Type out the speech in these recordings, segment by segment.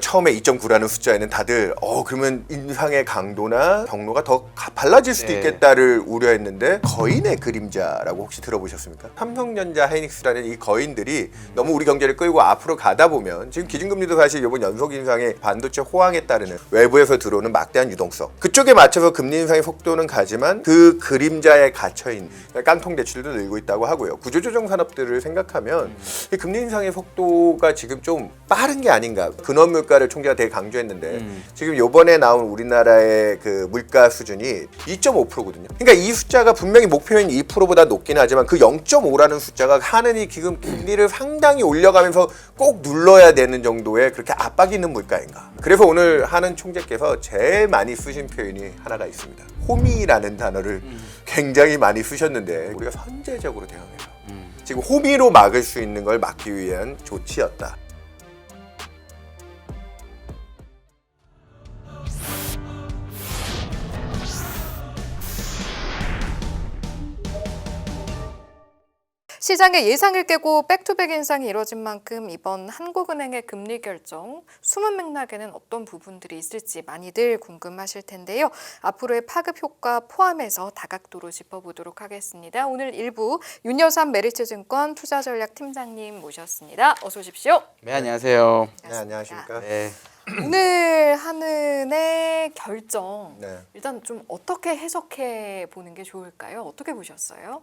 처음에 2.9라는 숫자에는 다들 그러면 인상의 강도나 경로가 더 가팔라질 수도 있겠다를 우려했는데 거인의 그림자라고 혹시 들어보셨습니까? 삼성전자, 하이닉스라는 이 거인들이 너무 우리 경제를 끌고 앞으로 가다 보면 지금 기준금리도 사실 이번 연속 인상의 반도체 호황에 따르는 외부에서 들어오는 막대한 유동성 그쪽에 맞춰서 금리 인상의 속도는 가지만 그 그림자에 갇혀있는 깡통 대출도 늘고 있다고 하고요. 구조조정 산업들을 생각하면 이 금리 인상의 속도가 지금 좀 빠른 게 아닌가. 근원 물가를 총재가 되게 강조했는데 지금 요번에 나온 우리나라의 그 물가 수준이 2.5%거든요. 그러니까 이 숫자가 분명히 목표인 2%보다 높긴 하지만 그 0.5라는 숫자가 하느니 지금 금리를 상당히 올려가면서 꼭 눌러야 되는 정도의 그렇게 압박이 있는 물가인가. 그래서 오늘 하는 총재께서 제일 많이 쓰신 표현이 하나가 있습니다. 호미라는 단어를 굉장히 많이 쓰셨는데 우리가 선제적으로 대응해서 지금 호미로 막을 수 있는 걸 막기 위한 조치였다. 시장의 예상을 깨고 백투백 인상이 이뤄진 만큼 이번 한국은행의 금리 결정, 숨은 맥락에는 어떤 부분들이 있을지 많이들 궁금하실 텐데요. 앞으로의 파급 효과 포함해서 다각도로 짚어보도록 하겠습니다. 오늘 1부 윤여삼 메리츠증권 투자전략팀장님 모셨습니다. 어서 오십시오. 네, 안녕하세요. 네, 안녕하십니까? 네. 오늘 한은의 결정, 네. 일단 좀 어떻게 해석해 보는 게 좋을까요? 어떻게 보셨어요?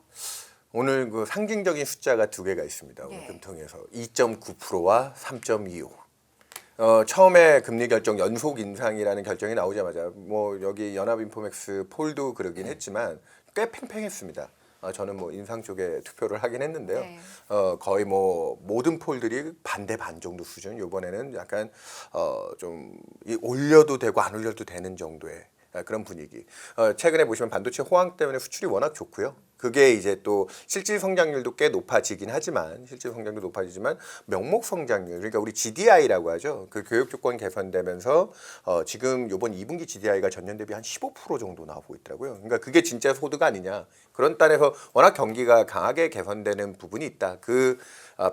오늘 그 상징적인 숫자가 두 개가 있습니다. 오늘 금통에서 2.9%와 3.25. 처음에 금리 결정 연속 인상이라는 결정이 나오자마자 뭐 여기 연합인포맥스 폴도 그러긴 했지만 꽤 팽팽했습니다. 저는 뭐 인상 쪽에 투표를 하긴 했는데요. 네. 거의 뭐 모든 폴들이 반대 반 정도 수준. 이번에는 약간 좀 올려도 되고 안 올려도 되는 정도의 그런 분위기. 최근에 보시면 반도체 호황 때문에 수출이 워낙 좋고요. 그게 이제 또 실질 성장률도 꽤 높아지긴 하지만 실질 성장도 높아지지만 명목 성장률 그러니까 우리 GDI라고 하죠. 그 교육 조건 개선되면서 지금 이번 2분기 GDI가 전년 대비 한 15% 정도 나오고 있더라고요. 그러니까 그게 진짜 소득 아니냐. 그런 단에서 워낙 경기가 강하게 개선되는 부분이 있다. 그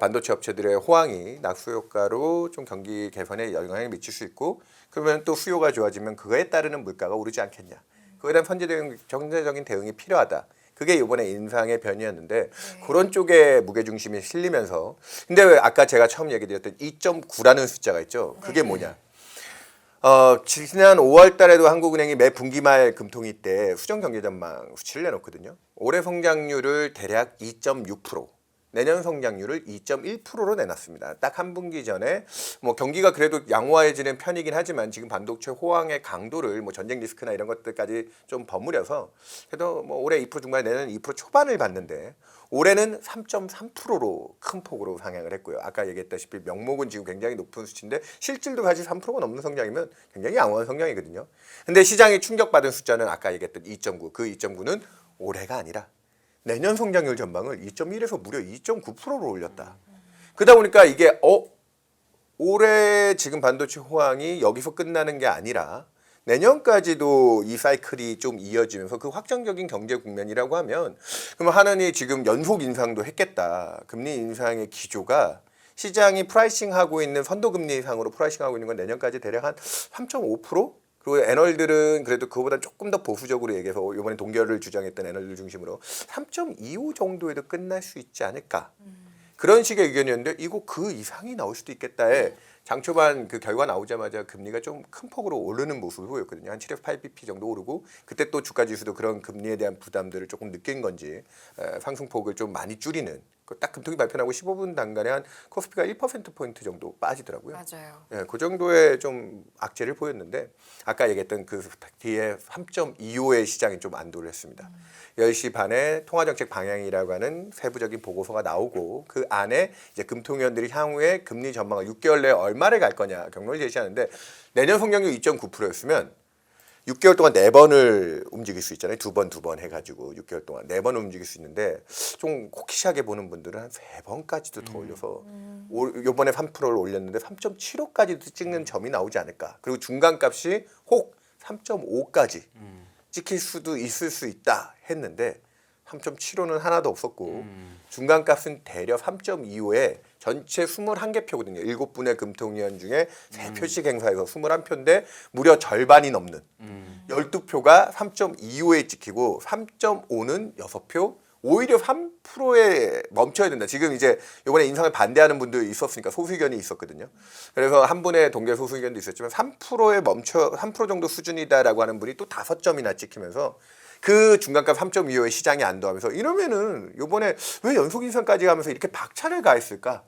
반도체 업체들의 호황이 낙수 효과로 좀 경기 개선에 영향을 미칠 수 있고 그러면 또 수요가 좋아지면 그거에 따르는 물가가 오르지 않겠냐. 그거에 대한 경제적인 대응이 필요하다. 그게 이번에 인상의 변이었는데 그런 쪽에 무게중심이 실리면서 근데 왜 아까 제가 처음 얘기 드렸던 2.9라는 숫자가 있죠. 그게 뭐냐. 지난 5월 달에도 한국은행이 매 분기 말 금통위 때 수정 경제 전망 수치를 내놓거든요. 올해 성장률을 대략 2.6%. 내년 성장률을 2.1%로 내놨습니다. 딱 한 분기 전에 뭐 경기가 그래도 양호해지는 편이긴 하지만 지금 반도체 호황의 강도를 뭐 전쟁 리스크나 이런 것들까지 좀 버무려서 그래도 뭐 올해 2% 중반에 내년 2% 초반을 봤는데 올해는 3.3%로 큰 폭으로 상향을 했고요. 아까 얘기했다시피 명목은 지금 굉장히 높은 수치인데 실질도 사실 3%가 넘는 성장이면 굉장히 양호한 성장이거든요. 근데 시장이 충격받은 숫자는 아까 얘기했던 2.9. 그 2.9는 올해가 아니라 내년 성장률 전망을 2.1에서 무려 2.9%로 올렸다. 그러다 보니까 이게 올해 지금 반도체 호황이 여기서 끝나는 게 아니라 내년까지도 이 사이클이 좀 이어지면서 그 확정적인 경제 국면이라고 하면 그럼 하느니 지금 연속 인상도 했겠다. 금리 인상의 기조가 시장이 프라이싱하고 있는 선도금리 상으로 프라이싱하고 있는 건 내년까지 대략 한 3.5%? 그리고 애널들은 그래도 그거보다 조금 더 보수적으로 얘기해서 이번에 동결을 주장했던 애널들 중심으로 3.25 정도에도 끝날 수 있지 않을까. 그런 식의 의견이었는데 이거 그 이상이 나올 수도 있겠다에 장 초반 그 결과 나오자마자 금리가 좀 큰 폭으로 오르는 모습을 보였거든요. 한 7에서 8bp 정도 오르고 그때 또 주가 지수도 그런 금리에 대한 부담들을 조금 느낀 건지 상승폭을 좀 많이 줄이는 딱 금통위 발표하고 15분 단간에 한 코스피가 1%포인트 정도 빠지더라고요. 맞아요. 예, 그 정도의 좀 악재를 보였는데 아까 얘기했던 그 뒤에 3.25의 시장이 좀 안도를 했습니다. 10시 반에 통화정책 방향이라고 하는 세부적인 보고서가 나오고 그 안에 이제 금통위원들이 향후에 금리 전망을 6개월 내에 얼마를 갈 거냐 경로를 제시하는데 내년 성장률 2.9%였으면 6개월 동안 4번을 움직일 수 있잖아요. 2번 해가지고 6개월 동안 4번 움직일 수 있는데 좀 코키시하게 보는 분들은 한 3번까지도 더 올려서 요번에 3%를 올렸는데 3.75까지도 찍는 점이 나오지 않을까. 그리고 중간값이 혹 3.5까지 찍힐 수도 있을 수 있다 했는데 3.75는 하나도 없었고 중간값은 대략 3.25에 전체 21개 표거든요. 7분의 금통위원 중에 3표씩 행사해서 21표인데 무려 절반이 넘는 12표가 3.25에 찍히고 3.5는 6표, 오히려 3%에 멈춰야 된다. 지금 이제 이번에 인상을 반대하는 분도 있었으니까 소수 의견이 있었거든요. 그래서 한 분의 동계 소수 의견도 있었지만 3%에 멈춰 3% 정도 수준이다라고 하는 분이 또 5점이나 찍히면서 그 중간값 3.25에 시장이 안도하면서 이러면은 이번에 왜 연속 인상까지 가면서 이렇게 박차를 가했을까?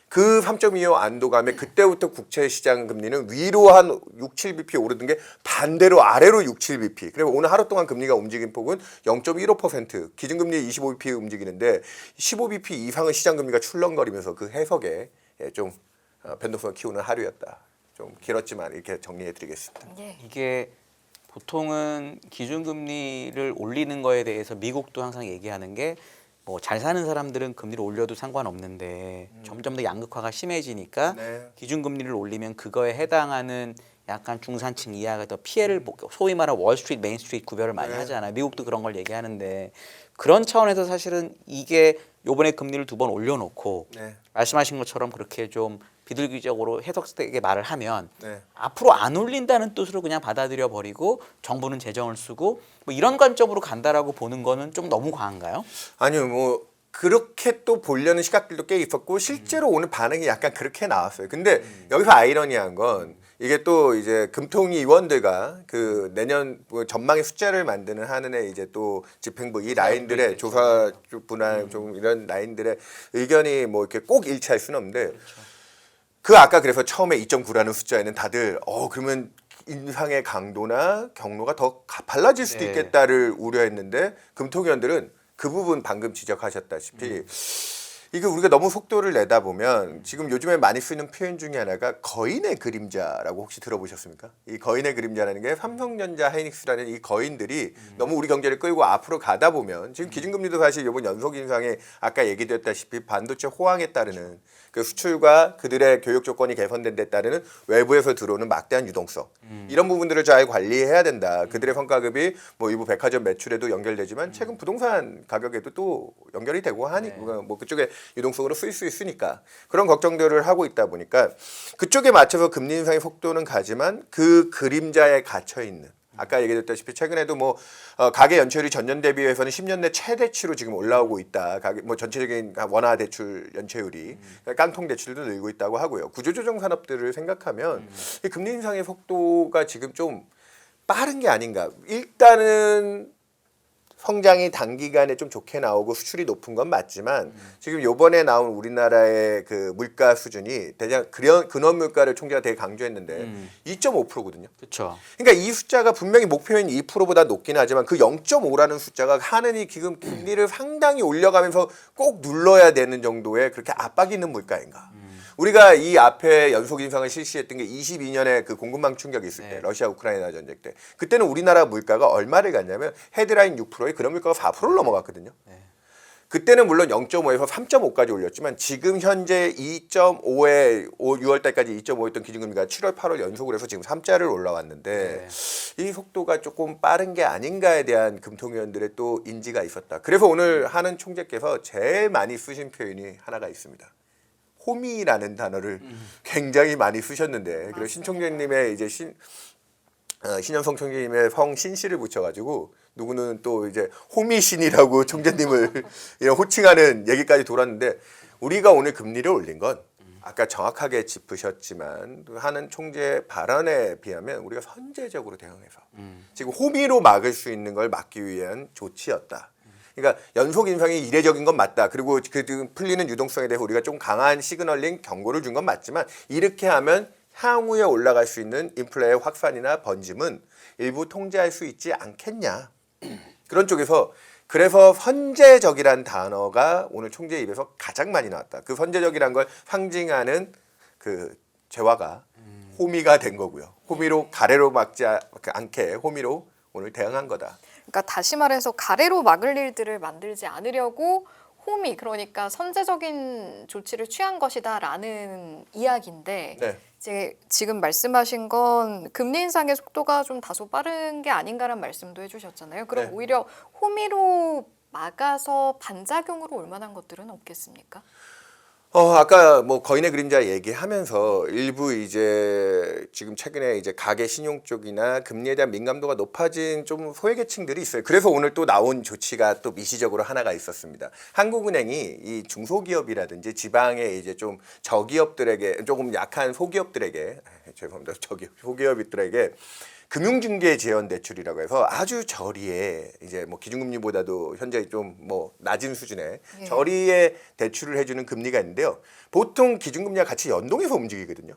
그 3.25 안도감에 그때부터 국채 시장 금리는 위로 한 6, 7bp 오르던 게 반대로 아래로 6, 7bp. 그리고 오늘 하루 동안 금리가 움직인 폭은 0.15%, 기준금리 25bp 움직이는데 15bp 이상의 시장 금리가 출렁거리면서 그 해석에 좀 변동성을 키우는 하루였다. 좀 길었지만 이렇게 정리해드리겠습니다. 예. 이게 보통은 기준금리를 올리는 거에 대해서 미국도 항상 얘기하는 게 뭐 잘 사는 사람들은 금리를 올려도 상관없는데 점점 더 양극화가 심해지니까 네. 기준금리를 올리면 그거에 해당하는 약간 중산층 이하가 더 피해를 소위 말하는 월스트리트, 메인스트리트 구별을 많이 네. 하잖아요. 미국도 그런 걸 얘기하는데 그런 차원에서 사실은 이게 요번에 금리를 2번 올려놓고 네. 말씀하신 것처럼 그렇게 좀 비둘기적으로 해석되게 말을 하면 네. 앞으로 안 올린다는 뜻으로 그냥 받아들여 버리고 정부는 재정을 쓰고 뭐 이런 관점으로 간다라고 보는 거는 좀 너무 과한가요? 아니요, 뭐 그렇게 또 보려는 시각들도 꽤 있었고 실제로 오늘 반응이 약간 그렇게 나왔어요. 근데 여기서 아이러니한 건 이게 또 이제 금통위 의원들과 그 내년 뭐 전망의 숫자를 만드는 하는에 이제 또 집행부 이 라인들의 조사 분할 좀 이런 라인들의 의견이 뭐 이렇게 꼭 일치할 수는 없는데 그 아까 그래서 처음에 2.9라는 숫자에는 다들 그러면 인상의 강도나 경로가 더 가팔라질 수도 네. 있겠다를 우려했는데 금통위원들은 그 부분 방금 지적하셨다시피 이게 우리가 너무 속도를 내다 보면 지금 요즘에 많이 쓰는 표현 중에 하나가 거인의 그림자라고 혹시 들어보셨습니까? 이 거인의 그림자라는 게 삼성전자, 하이닉스라는 이 거인들이 너무 우리 경제를 끌고 앞으로 가다 보면 지금 기준금리도 사실 이번 연속 인상에 아까 얘기되었다시피 반도체 호황에 따르는 그 수출과 그들의 교육 조건이 개선된 데 따르는 외부에서 들어오는 막대한 유동성 이런 부분들을 잘 관리해야 된다. 그들의 성과급이 뭐 일부 백화점 매출에도 연결되지만 최근 부동산 가격에도 또 연결이 되고 하니 뭐 그쪽에 유동성으로 쓰일 수 있으니까 그런 걱정들을 하고 있다 보니까 그쪽에 맞춰서 금리 인상의 속도는 가지만 그 그림자에 갇혀 있는 아까 얘기했다시피 최근에도 뭐 가계 연체율이 전년 대비해서는 10년 내 최대치로 지금 올라오고 있다. 가계 뭐 전체적인 원화 대출 연체율이 깡통 대출도 늘고 있다고 하고요. 구조조정 산업들을 생각하면 이 금리 인상의 속도가 지금 좀 빠른 게 아닌가. 일단은 성장이 단기간에 좀 좋게 나오고 수출이 높은 건 맞지만 지금 요번에 나온 우리나라의 그 물가 수준이 대략 근원 물가를 총재가 되게 강조했는데 2.5%거든요. 그렇죠. 그러니까 이 숫자가 분명히 목표인 2%보다 높긴 하지만 그 0.5라는 숫자가 하느니 지금 금리를 상당히 올려가면서 꼭 눌러야 되는 정도의 그렇게 압박이 있는 물가인가. 우리가 이 앞에 연속 인상을 실시했던 게 22년에 그 공급망 충격이 있을 때 네. 러시아 우크라이나 전쟁 때 그때는 우리나라 물가가 얼마를 갔냐면 헤드라인 6%에 그런 물가가 4%를 넘어갔거든요. 그때는 물론 0.5에서 3.5까지 올렸지만 지금 현재 2.5에 6월 달까지 2.5였던 기준금리가 7월, 8월 연속으로 해서 지금 3자를 올라왔는데 이 속도가 조금 빠른 게 아닌가에 대한 금통위원들의 또 인지가 있었다. 그래서 오늘 하는 총재께서 제일 많이 쓰신 표현이 하나가 있습니다. 호미라는 단어를 굉장히 많이 쓰셨는데 그리고 신 총재님의 이제 신현성 총재님의 성 신씨를 붙여가지고 누구는 또 이제 호미신이라고 총재님을 이런 호칭하는 얘기까지 돌았는데 우리가 오늘 금리를 올린 건 아까 정확하게 짚으셨지만 하는 총재 발언에 비하면 우리가 선제적으로 대응해서 지금 호미로 막을 수 있는 걸 막기 위한 조치였다. 그러니까 연속 인상이 이례적인 건 맞다. 그리고 그 풀리는 유동성에 대해서 우리가 좀 강한 시그널링 경고를 준 건 맞지만 이렇게 하면 향후에 올라갈 수 있는 인플레의 확산이나 번짐은 일부 통제할 수 있지 않겠냐. 그런 쪽에서 그래서 선제적이란 단어가 오늘 총재 입에서 가장 많이 나왔다. 그 선제적이란 걸 상징하는 그 재화가 호미가 된 거고요. 호미로 가래로 막지 않게 호미로 오늘 대응한 거다. 그러니까 다시 말해서 가래로 막을 일들을 만들지 않으려고 홈이 그러니까 선제적인 조치를 취한 것이다라는 이야기인데 네. 이제 지금 말씀하신 건 금리 인상의 속도가 좀 다소 빠른 게 아닌가라는 말씀도 해주셨잖아요. 그럼 네. 오히려 호미로 막아서 반작용으로 올 만한 것들은 없겠습니까? 아까 뭐 거인의 그림자 얘기하면서 일부 이제 지금 최근에 이제 가계 신용 쪽이나 금리에 대한 민감도가 높아진 좀 소외계층들이 있어요. 그래서 오늘 또 나온 조치가 또 미시적으로 하나가 있었습니다. 한국은행이 이 중소기업이라든지 지방의 이제 좀 저기업들에게 조금 약한 소기업들에게 죄송합니다. 소기업들에게 금융중개 지원 대출이라고 해서 아주 저리에 이제 뭐 기준금리보다도 현재 좀 뭐 낮은 수준의 예. 저리에 대출을 해주는 금리가 있는데요. 보통 기준금리와 같이 연동해서 움직이거든요.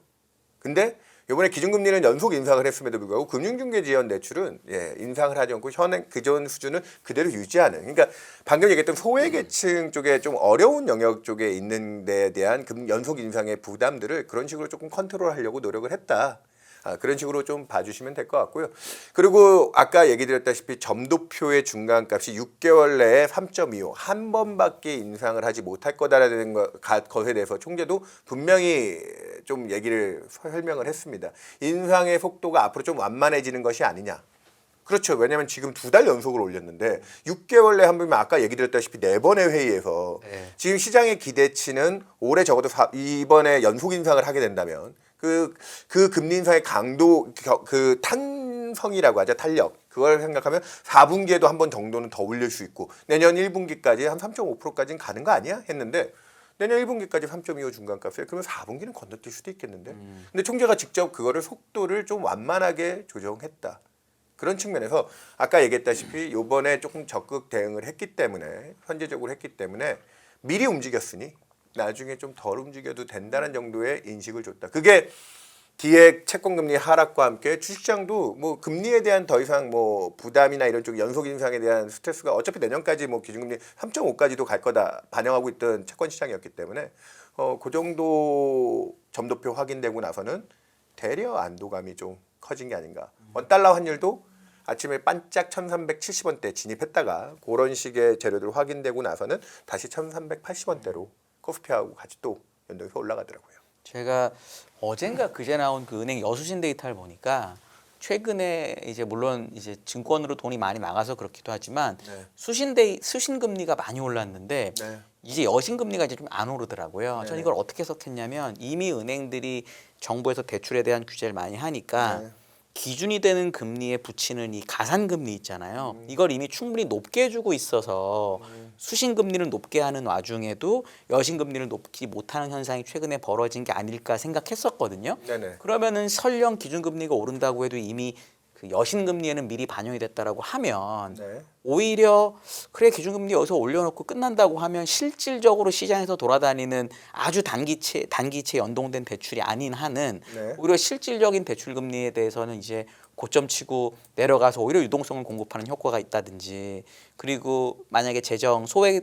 근데 이번에 기준금리는 연속 인상을 했음에도 불구하고 금융중개 지원 대출은 인상을 하지 않고 현행 그전 수준을 그대로 유지하는. 그러니까 방금 얘기했던 소외계층 쪽에 좀 어려운 영역 쪽에 있는 데에 대한 연속 인상의 부담들을 그런 식으로 조금 컨트롤하려고 노력을 했다. 그런 식으로 좀 봐주시면 될 것 같고요. 그리고 아까 얘기 드렸다시피 점도표의 중간값이 6개월 내에 3.25 한 번밖에 인상을 하지 못할 거다라는 것에 대해서 총재도 분명히 좀 얘기를 설명을 했습니다. 인상의 속도가 앞으로 좀 완만해지는 것이 아니냐. 그렇죠. 왜냐하면 지금 2달 연속으로 올렸는데 6개월 내에 한 번이면 아까 얘기 드렸다시피 4번의 회의에서 지금 시장의 기대치는 올해 적어도 이번에 연속 인상을 하게 된다면 그 금리 인상의 강도, 그 탄성이라고 하죠. 탄력. 그걸 생각하면 4분기에도 한 번 정도는 더 올릴 수 있고 내년 1분기까지 한 3.5%까지는 가는 거 아니야? 했는데 내년 1분기까지 3.25 중간값이에요. 그러면 4분기는 건너뛸 수도 있겠는데. 근데 총재가 직접 그거를 속도를 좀 완만하게 조정했다. 그런 측면에서 아까 얘기했다시피 이번에 조금 적극 대응을 했기 때문에 선제적으로 했기 때문에 미리 움직였으니 나중에 좀 덜 움직여도 된다는 정도의 인식을 줬다. 그게 뒤에 채권금리 하락과 함께 주식시장도 뭐 금리에 대한 더 이상 뭐 부담이나 이런 쪽 연속 인상에 대한 스트레스가 어차피 내년까지 뭐 기준금리 3.5까지도 갈 거다 반영하고 있던 채권시장이었기 때문에 그 정도 점도표 확인되고 나서는 대려 안도감이 좀 커진 게 아닌가. 원달러 환율도 아침에 반짝 1370원대 진입했다가 그런 식의 재료들 확인되고 나서는 다시 1380원대로 코스피하고 같이 또 연동해서 올라가더라고요. 제가 어젠가 그제 나온 그 은행 여수신 데이터를 보니까 최근에 이제 물론 이제 증권으로 돈이 많이 나가서 그렇기도 하지만 수신 금리가 많이 올랐는데 이제 여신 금리가 이제 좀 안 오르더라고요. 저는 이걸 어떻게 해석했냐면 이미 은행들이 정부에서 대출에 대한 규제를 많이 하니까 기준이 되는 금리에 붙이는 이 가산 금리 있잖아요. 이걸 이미 충분히 높게 주고 있어서 수신 금리를 높게 하는 와중에도 여신 금리를 높지 못하는 현상이 최근에 벌어진 게 아닐까 생각했었거든요. 그러면은 설령 기준 금리가 오른다고 해도 이미 그 여신 금리에는 미리 반영이 됐다라고 하면 오히려 그래 기준금리 여기서 올려놓고 끝난다고 하면 실질적으로 시장에서 돌아다니는 아주 단기채 연동된 대출이 아닌 한은 오히려 실질적인 대출 금리에 대해서는 이제 고점 치고 내려가서 오히려 유동성을 공급하는 효과가 있다든지 그리고 만약에 재정 소외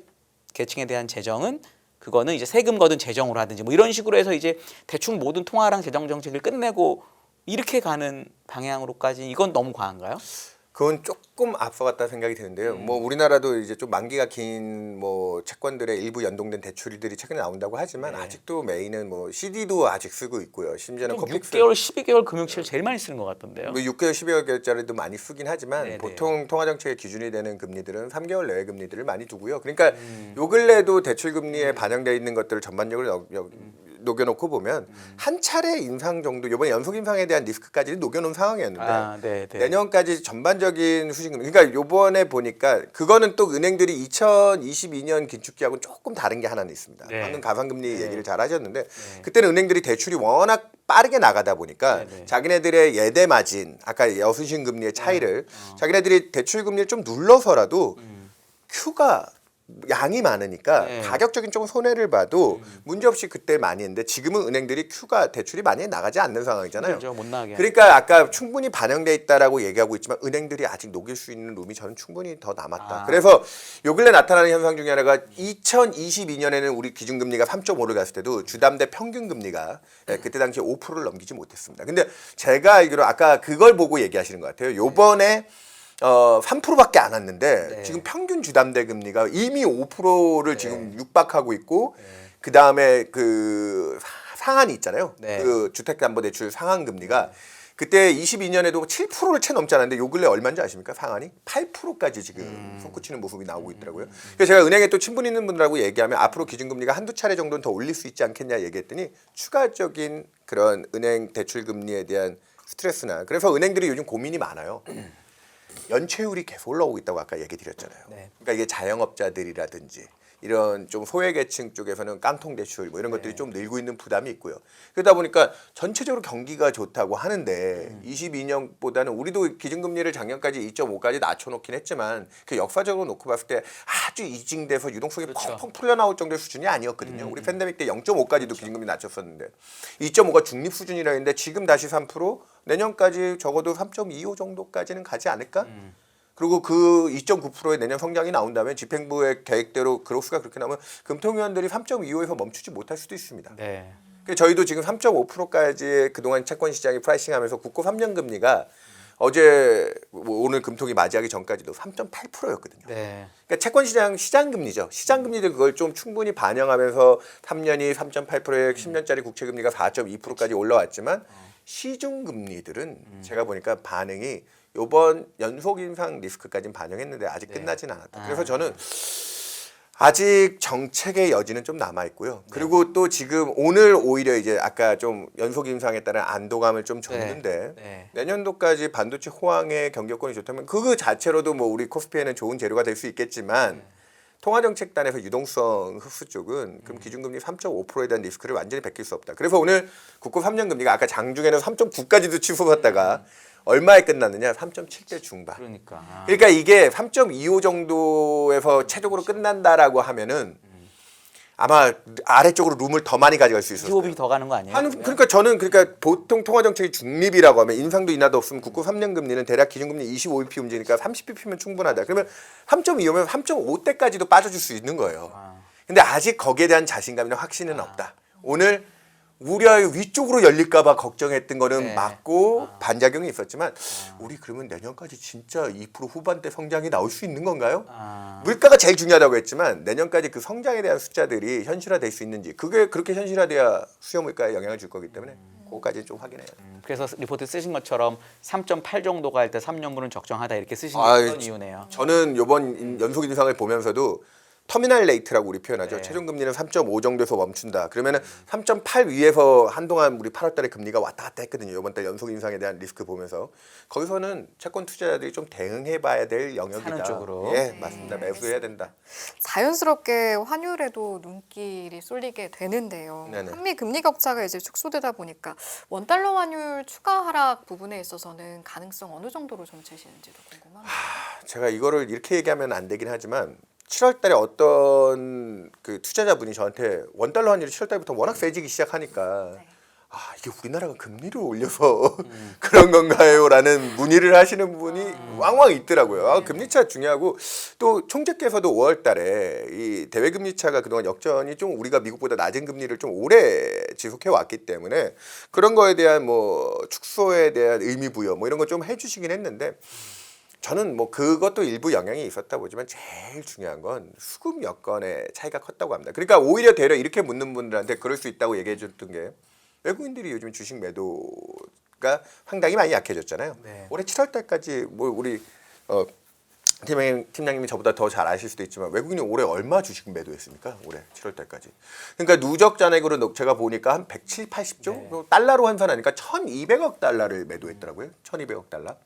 계층에 대한 재정은 그거는 이제 세금 거둔 재정으로 하든지 뭐 이런 식으로 해서 이제 대충 모든 통화랑 재정 정책을 끝내고 이렇게 가는 방향으로까지 이건 너무 과한가요? 그건 조금 앞서갔다 생각이 드는데요. 뭐 우리나라도 이제 좀 만기가 긴 뭐 채권들의 일부 연동된 대출들이 최근에 나온다고 하지만 아직도 메인은 뭐 CD도 아직 쓰고 있고요. 심지어는 커픽스 6개월, 12개월 금융치를 제일 많이 쓰는 것 같던데요. 뭐 6개월, 12개월짜리도 많이 쓰긴 하지만 보통 통화정책의 기준이 되는 금리들은 3개월 내외 금리들을 많이 두고요. 그러니까 요 근래도 대출 금리에 반영되어 있는 것들을 전반적으로 녹여놓고 보면 한 차례 인상 정도 이번에 연속 인상에 대한 리스크까지는 녹여놓은 상황이었는데 내년까지 전반적인 수신금 그러니까 요번에 보니까 그거는 또 은행들이 2022년 긴축기하고는 조금 다른 게 하나는 있습니다. 방금 가산금리 얘기를 잘 하셨는데 그때는 은행들이 대출이 워낙 빠르게 나가다 보니까 자기네들의 예대 마진 아까 여수신 금리의 차이를 자기네들이 대출 금리를 좀 눌러서라도 Q가 양이 많으니까 가격적인 조금 손해를 봐도 문제없이 그때 많이 했는데 지금은 은행들이 Q가 대출이 많이 나가지 않는 상황이잖아요. 그렇죠, 못 나가게. 그러니까 아까 충분히 반영돼 있다라고 얘기하고 있지만 은행들이 아직 녹일 수 있는 룸이 저는 충분히 더 남았다. 그래서 요 근래 나타나는 현상 중에 하나가 2022년에는 우리 기준금리가 3.5를 갔을 때도 주담대 평균금리가 그때 당시에 5%를 넘기지 못했습니다. 근데 제가 알기로 아까 그걸 보고 얘기하시는 것 같아요. 요번에 3%밖에 안 왔는데 지금 평균 주담대 금리가 이미 5%를 지금 육박하고 있고 그 다음에 그 상한이 있잖아요. 그 주택담보대출 상한 금리가 그때 22년에도 7%를 채 넘지 않았는데 요 근래 얼마인지 아십니까? 상한이 8%까지 지금 솟구치는 모습이 나오고 있더라고요. 그래서 제가 은행에 또 친분 있는 분들하고 얘기하면 앞으로 기준금리가 한두 차례 정도는 더 올릴 수 있지 않겠냐 얘기했더니 추가적인 그런 은행 대출 금리에 대한 스트레스나 그래서 은행들이 요즘 고민이 많아요. 연체율이 계속 올라오고 있다고 아까 얘기 드렸잖아요. 네. 그러니까 이게 자영업자들이라든지 이런 좀 소외계층 쪽에서는 깡통 대출 뭐 이런 것들이 좀 늘고 있는 부담이 있고요. 그러다 보니까 전체적으로 경기가 좋다고 하는데 22년보다는 우리도 기준금리를 작년까지 2.5까지 낮춰놓긴 했지만 그 역사적으로 놓고 봤을 때 아주 이징돼서 유동성이 펑펑 풀려나올 정도의 수준이 아니었거든요. 우리 팬데믹 때 0.5까지도 기준금리 낮췄었는데 2.5가 중립 수준이라 했는데 지금 다시 3% 내년까지 적어도 3.25 정도까지는 가지 않을까? 그리고 그 2.9%의 내년 성장이 나온다면 집행부의 계획대로 그로스가 그렇게 나오면 금통위원들이 3.25에서 멈추지 못할 수도 있습니다. 네. 그래서 저희도 지금 3.5%까지 그동안 채권 시장이 프라이싱하면서 국고 3년 금리가 어제 오늘 금통위 맞이하기 전까지도 3.8%였거든요. 네. 그러니까 채권 시장 금리죠. 시장 금리들 그걸 좀 충분히 반영하면서 3년이 3.8%에 10년짜리 국채 금리가 4.2%까지 올라왔지만 시중 금리들은 제가 보니까 반응이 이번 연속 인상 리스크까지는 반영했는데 아직 끝나진 않았다. 그래서 저는 아직 정책의 여지는 좀 남아 있고요. 그리고 또 지금 오늘 오히려 이제 아까 좀 연속 인상에 따른 안도감을 좀 줬는데 네. 내년도까지 반도체 호황의 경제권이 좋다면 그 자체로도 뭐 우리 코스피에는 좋은 재료가 될 수 있겠지만 통화정책단에서 유동성 흡수 쪽은 그럼 기준금리 3.5%에 대한 리스크를 완전히 베낄 수 없다. 그래서 오늘 국고 3년 금리가 아까 장중에는 3.9까지도 치솟았다가 얼마에 끝났느냐? 3.7대 중반. 그러니까. 그러니까 이게 3.25 정도에서 최종으로 끝난다라고 하면은 아마 아래쪽으로 룸을 더 많이 가져갈 수 있었어요. 25비 더 가는 거 아니에요? 그러니까 저는 보통 통화정책이 중립이라고 하면 인상도 인하도 없으면 국고 3년 금리는 대략 기준금리 25bp 움직이니까 30bp면 충분하다. 그러면 3.25면 3.5대까지도 빠져줄 수 있는 거예요. 근데 아직 거기에 대한 자신감이나 확신은 없다. 오늘 우려의 위쪽으로 열릴까봐 걱정했던 거는 네. 맞고 반작용이 있었지만 우리 그러면 내년까지 진짜 2% 후반대 성장이 나올 수 있는 건가요? 물가가 제일 중요하다고 했지만 내년까지 그 성장에 대한 숫자들이 현실화될 수 있는지 그게 그렇게 현실화돼야 수요 물가에 영향을 줄 거기 때문에 그거까지 좀 확인해야 돼요. 그래서 리포트 쓰신 것처럼 3.8 정도가 할 때 3년분은 적정하다 이렇게 쓰신 게 아이, 어떤 이유네요. 저는 이번 연속 인상을 보면서도 터미널 레이트라고 우리 표현하죠. 네. 최종 금리는 3.5 정도에서 멈춘다. 그러면은 3.8 위에서 한동안 우리 8월달에 금리가 왔다 갔다 했거든요. 이번 달 연속 인상에 대한 리스크 보면서 거기서는 채권 투자자들이 좀 대응해봐야 될 영역이다. 사는 쪽으로. 예, 맞습니다. 매수해야 된다. 자연스럽게 환율에도 눈길이 쏠리게 되는데요. 네네. 한미 금리 격차가 이제 축소되다 보니까 원달러 환율 추가 하락 부분에 있어서는 가능성 어느 정도로 점치시는지도 궁금합니다. 제가 이거를 이렇게 얘기하면 안 되긴 하지만 7월달에 어떤 그 투자자분이 저한테 원달러 환율이 7월달부터 워낙 세지기 시작하니까 아 이게 우리나라가 금리를 올려서 그런 건가요?라는 문의를 하시는 분이 왕왕 있더라고요. 아, 금리차 중요하고 또 총재께서도 5월달에 이 대외 금리차가 그동안 역전이 좀 우리가 미국보다 낮은 금리를 좀 오래 지속해 왔기 때문에 그런 거에 대한 뭐 축소에 대한 의미 부여 뭐 이런 거 좀 해주시긴 했는데. 저는 뭐 그것도 일부 영향이 있었다 보지만 제일 중요한 건 수급 여건의 차이가 컸다고 합니다. 그러니까 오히려 되려 이렇게 묻는 분들한테 그럴 수 있다고 얘기해 줬던 게 외국인들이 요즘 주식 매도가 상당히 많이 약해졌잖아요. 네. 올해 7월 달까지 뭐 우리 팀장님이 저보다 더 잘 아실 수도 있지만 외국인이 올해 얼마 주식 매도했습니까? 올해 7월 달까지. 그러니까 누적 잔액으로 제가 보니까 한 170, 80조? 네. 달러로 환산하니까 1,200억 달러를 매도했더라고요. 1,200억 달러.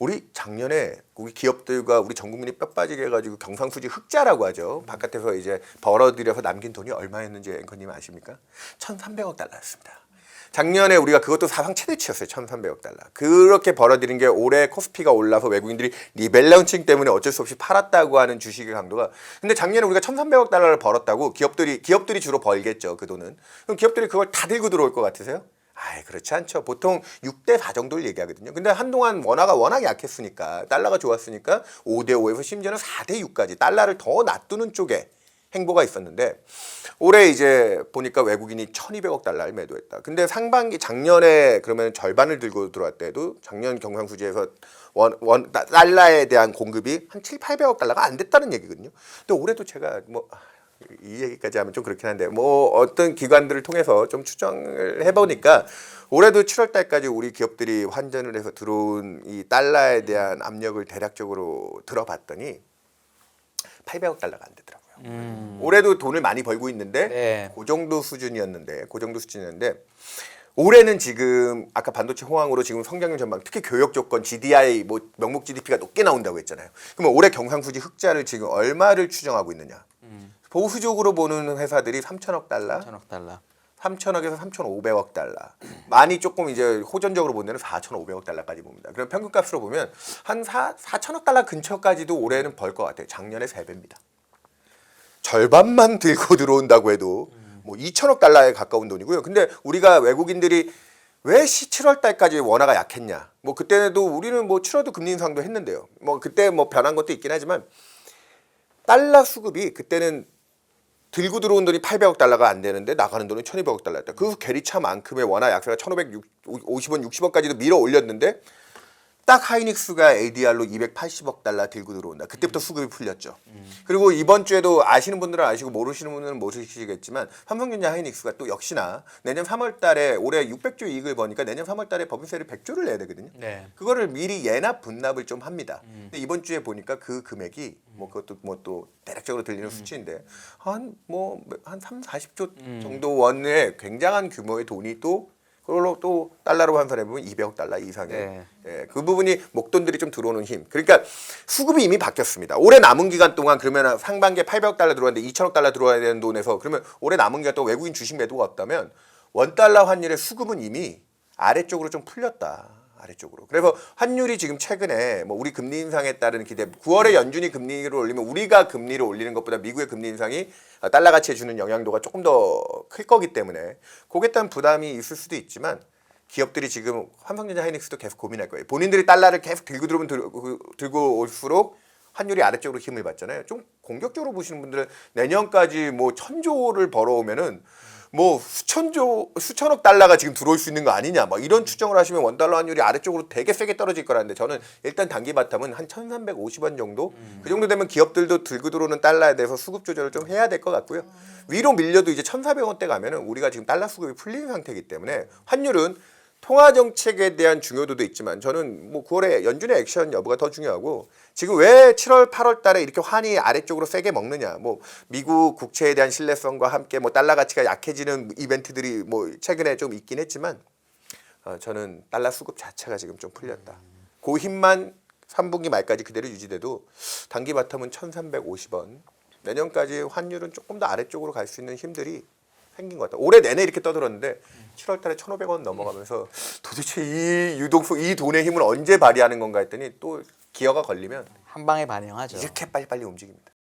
우리 작년에 우리 기업들과 우리 전 국민이 뼈 빠지게 해가지고 경상수지 흑자라고 하죠. 바깥에서 이제 벌어들여서 남긴 돈이 얼마였는지 앵커님 아십니까? 1,300억 달러였습니다. 작년에 우리가 그것도 사상 최대치였어요. 1,300억 달러. 그렇게 벌어들인 게 올해 코스피가 올라서 외국인들이 리밸런싱 때문에 어쩔 수 없이 팔았다고 하는 주식의 강도가. 근데 작년에 우리가 1,300억 달러를 벌었다고 기업들이 주로 벌겠죠. 그 돈은. 그럼 기업들이 그걸 다 들고 들어올 것 같으세요? 아이 그렇지 않죠. 보통 6대 4 정도를 얘기하거든요. 근데 한동안 원화가 워낙 약했으니까 달러가 좋았으니까 5대 5에서 심지어는 4대 6까지 달러를 더 놔두는 쪽에 행보가 있었는데 올해 이제 보니까 외국인이 1,200억 달러를 매도했다. 근데 상반기 작년에 그러면 절반을 들고 들어왔 때도 작년 경상수지에서 달러에 대한 공급이 한 7, 800억 달러가 안 됐다는 얘기거든요. 근데 올해도 제가 뭐 이 얘기까지 하면 좀 그렇긴 한데 뭐 어떤 기관들을 통해서 좀 추정을 해보니까 올해도 7월 달까지 우리 기업들이 환전을 해서 들어온 이 달러에 대한 압력을 대략적으로 들어봤더니 800억 달러가 안 되더라고요. 올해도 돈을 많이 벌고 있는데 네. 그 정도 수준이었는데 올해는 지금 아까 반도체 호황으로 지금 성장률 전망 특히 교역 조건 GDI 뭐 명목 GDP가 높게 나온다고 했잖아요. 그러면 올해 경상수지 흑자를 지금 얼마를 추정하고 있느냐? 보수적으로 보는 회사들이 3천억 달러, 1천억 달러. 3천억에서 3,500억 달러. 많이 조금 이제 호전적으로 본 데는 4,500억 달러까지 봅니다. 그럼 평균값으로 보면 한 4천억 달러 근처까지도 올해는 벌 것 같아요. 작년에 3배입니다. 절반만 들고 들어온다고 해도 뭐 2천억 달러에 가까운 돈이고요. 근데 우리가 외국인들이 왜 7월 달까지 원화가 약했냐? 뭐 그때도 우리는 뭐 7월도 금리 인상도 했는데요. 뭐 그때 뭐 변한 것도 있긴 하지만 달러 수급이 그때는 들고 들어온 돈이 800억 달러가 안 되는데 나가는 돈은 1,200억 달러였다. 그 괴리차만큼의 원화 약세가 1,550원, 60원까지도 밀어 올렸는데 딱 하이닉스가 ADR로 280억 달러 들고 들어온다. 그때부터 수급이 풀렸죠. 그리고 이번 주에도 아시는 분들은 아시고 모르시는 분들은 모르시겠지만 삼성전자 하이닉스가 또 역시나 내년 3월 달에 올해 600조 이익을 버니까 내년 3월 달에 법인세를 100조를 내야 되거든요. 네. 그거를 미리 예납 분납을 좀 합니다. 근데 이번 주에 보니까 그 금액이 뭐 그것도 뭐 또 대략적으로 들리는 수치인데 한 3, 40조 정도 원의 굉장한 규모의 돈이 또 그걸로 또 달러로 환산해 보면 200억 달러 이상의 네. 예, 그 부분이 목돈들이 좀 들어오는 힘. 그러니까 수급이 이미 바뀌었습니다. 올해 남은 기간 동안 그러면 상반기에 800억 달러 들어왔는데 2천억 달러 들어와야 되는 돈에서 그러면 올해 남은 기간 동안 외국인 주식 매도가 없다면 원달러 환율의 수급은 이미 아래쪽으로 좀 풀렸다. 아래쪽으로. 그래서 환율이 지금 최근에 뭐 우리 금리 인상에 따른 기대 9월에 연준이 금리를 올리면 우리가 금리를 올리는 것보다 미국의 금리 인상이 달러 가치에 주는 영향도가 조금 더 클 거기 때문에 거기에 따른 부담이 있을 수도 있지만 기업들이 지금 삼성전자 하이닉스도 계속 고민할 거예요. 본인들이 달러를 계속 들고 들어오면 들고 올수록 환율이 아래쪽으로 힘을 받잖아요. 좀 공격적으로 보시는 분들은 내년까지 뭐 1,000조를 벌어오면은 뭐 수천억 달러가 지금 들어올 수 있는 거 아니냐 막 이런 추정을 하시면 원달러 환율이 아래쪽으로 되게 세게 떨어질 거라는데 저는 일단 단기 바텀은 한 1,350원 정도 그 정도 되면 기업들도 들고 들어오는 달러에 대해서 수급 조절을 좀 해야 될 것 같고요. 위로 밀려도 이제 1,400원대 가면은 우리가 지금 달러 수급이 풀린 상태이기 때문에 환율은 통화 정책에 대한 중요도도 있지만 저는 뭐 9월에 연준의 액션 여부가 더 중요하고 지금 왜 7월, 8월 달에 이렇게 환이 아래쪽으로 세게 먹느냐. 뭐 미국 국채에 대한 신뢰성과 함께 뭐 달러 가치가 약해지는 이벤트들이 뭐 최근에 좀 있긴 했지만 저는 달러 수급 자체가 지금 좀 풀렸다. 그 힘만 3분기 말까지 그대로 유지돼도 단기 바텀은 1,350원. 내년까지 환율은 조금 더 아래쪽으로 갈 수 있는 힘들이 생긴 것 같다. 올해 내내 이렇게 떠들었는데 7월 달에 1,500원 넘어가면서 도대체 이 유동성, 이 돈의 힘을 언제 발휘하는 건가 했더니 또 기어가 걸리면 한 방에 반영하죠. 이렇게 빨리빨리 움직입니다.